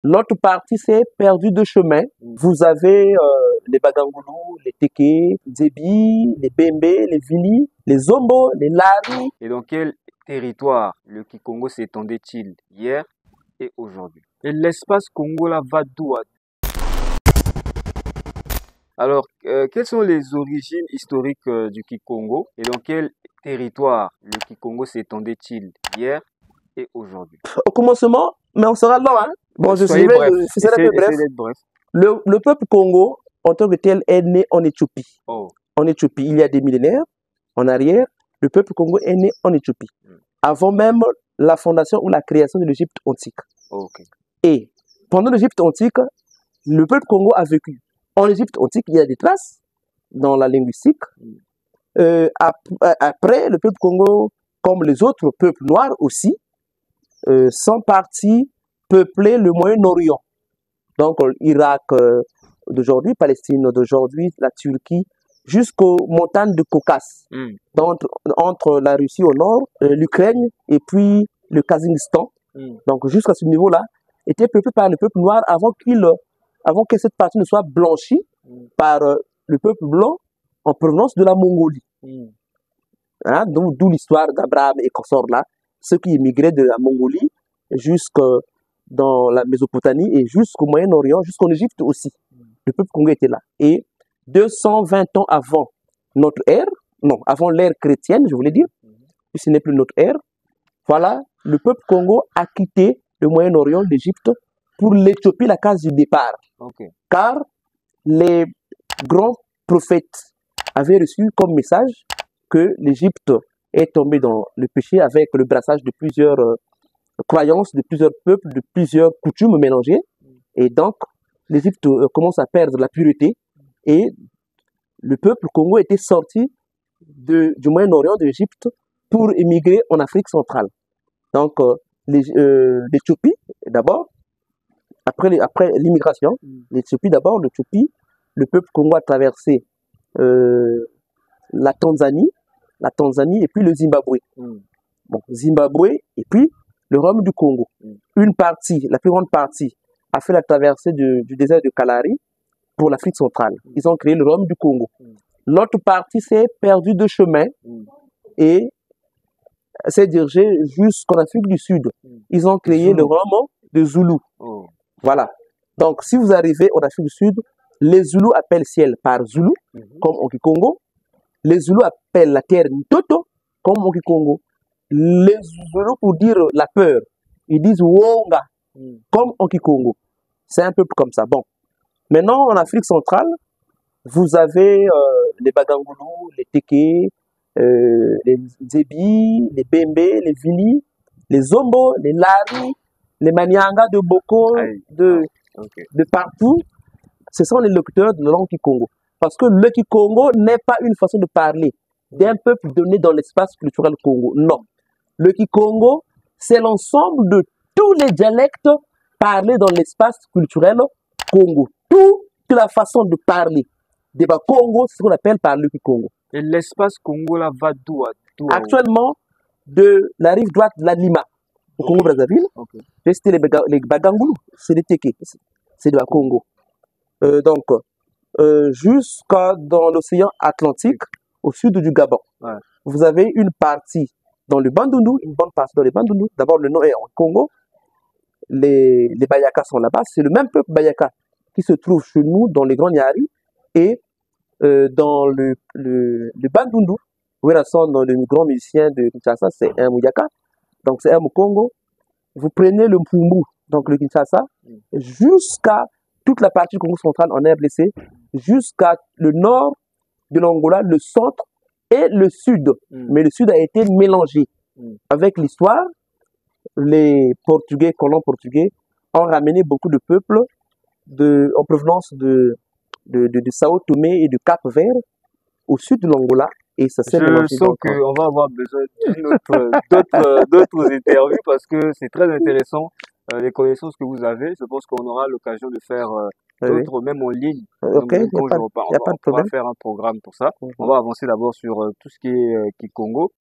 L'autre partie, c'est perdu de chemin. Vous avez les Bagangoulou, les Teke, Dzebi, les Bembe, les Vili, les Zombo, les Lari. Et dans quel territoire le Kikongo s'étendait-il hier et aujourd'hui? Et l'espace Congo là va d'où à... Alors, quelles sont les origines historiques du Kikongo et dans quel territoire le Kikongo s'étendait-il hier et aujourd'hui? Au commencement, mais on sera là, hein? Bon, je Soyez suis bref. bref. Essayez d'être bref. Le peuple Congo, en tant que tel, est né en Éthiopie. Oh. En Éthiopie, il y a des millénaires en arrière, le peuple Congo est né en Éthiopie. Avant même la fondation ou la création de l'Égypte antique. Okay. Et pendant l'Égypte antique, le peuple Congo a vécu. En Égypte antique, il y a des traces dans la linguistique. Après, le peuple Congo, comme les autres peuples noirs aussi, sont partis peupler le Moyen-Orient. Donc, l'Irak d'aujourd'hui, Palestine d'aujourd'hui, la Turquie, jusqu'aux montagnes de Caucase. Donc, entre la Russie au nord, l'Ukraine et puis le Kazakhstan. Donc, jusqu'à ce niveau-là, était peuplé par le peuple noir avant que cette partie ne soit blanchie par le peuple blanc en provenance de la Mongolie. Hein, d'où l'histoire d'Abraham et consorts là, ceux qui immigraient de la Mongolie jusque dans la Mésopotamie et jusqu'au Moyen-Orient, jusqu'en Égypte aussi. Le peuple congolais était là. Et 220 ans avant notre ère, non, avant l'ère chrétienne, je voulais dire, puis ce n'est plus notre ère, voilà, le peuple Congo a quitté le Moyen-Orient, l'Égypte, pour l'Éthiopie, la case du départ. Okay. Car les grands prophètes avaient reçu comme message que l'Égypte est tombée dans le péché avec le brassage de plusieurs croyances, de plusieurs peuples, de plusieurs coutumes mélangées. Et donc, l'Égypte commence à perdre la pureté. Et le peuple Congo était sorti du Moyen-Orient, de l'Égypte, pour émigrer en Afrique centrale. Donc, l'Éthiopie, d'abord, après l'immigration, l'Éthiopie d'abord, le peuple Congo a traversé la Tanzanie et puis le Zimbabwe. Bon, Zimbabwe et puis le Royaume du Congo. Une partie, la plus grande partie, a fait la traversée du désert de Kalahari pour l'Afrique centrale. Ils ont créé le Royaume du Congo. L'autre partie s'est perdue de chemin et s'est dirigée jusqu'en Afrique du Sud. Ils ont créé le Royaume de Zulu. Voilà. Donc, si vous arrivez en Afrique du Sud, les Zoulous appellent ciel par Zoulou, comme au Kikongo. Les Zoulous appellent la terre Ntoto, comme au Kikongo. Les Zoulous, pour dire la peur, ils disent Wonga, comme au Kikongo. C'est un peu comme ça. Bon. Maintenant, en Afrique centrale, vous avez les Bagangoulou, les Teke, les Dzebi, les Bembe, les Vili, les Zombo, les Lari, les Manianga de Boko, de partout. Ce sont les locuteurs de la langue Kikongo. Parce que le Kikongo n'est pas une façon de parler d'un peuple donné dans l'espace culturel Congo. Non. Le Kikongo, c'est l'ensemble de tous les dialectes parlés dans l'espace culturel Congo. Toute la façon de parler des Congo, c'est ce qu'on appelle par le Kikongo. Et l'espace Congo là va d'où à d'où? Actuellement, de la rive droite de la Lima, au Congo-Brazzaville, c'était les Bagangoulou, c'est les Teke, c'est de la Congo. Donc, jusqu'à dans l'océan Atlantique, au sud du Gabon. Vous avez une partie dans le Bandundu, une bonne partie dans le Bandundu. D'abord, le nom est en Congo. Les Bayaka sont là-bas. C'est le même peuple Bayaka qui se trouve chez nous dans les Grands Nyari et dans le Bandundu. Dans le grand musicien de Kinshasa, c'est un Mouyaka. Donc, c'est un Mukongo. Vous prenez le Mpumbu, donc le Kinshasa, jusqu'à toute la partie du Congo central en RDC, jusqu'à le nord de l'Angola, le centre et le sud. Mais le sud a été mélangé. Avec l'histoire, les Portugais, colons portugais, ont ramené beaucoup de peuples en provenance de Sao Tomé et du Cap-Vert au sud de l'Angola. Et ça s'est mélangé. Je sens qu'on va avoir besoin d'autres interviews parce que c'est très intéressant. Les connaissances que vous avez, je pense qu'on aura l'occasion de faire d'autres, même en ligne. Ok, il n'y a pas de problème. On va faire un programme pour ça. On va avancer d'abord sur tout ce qui est Kikongo.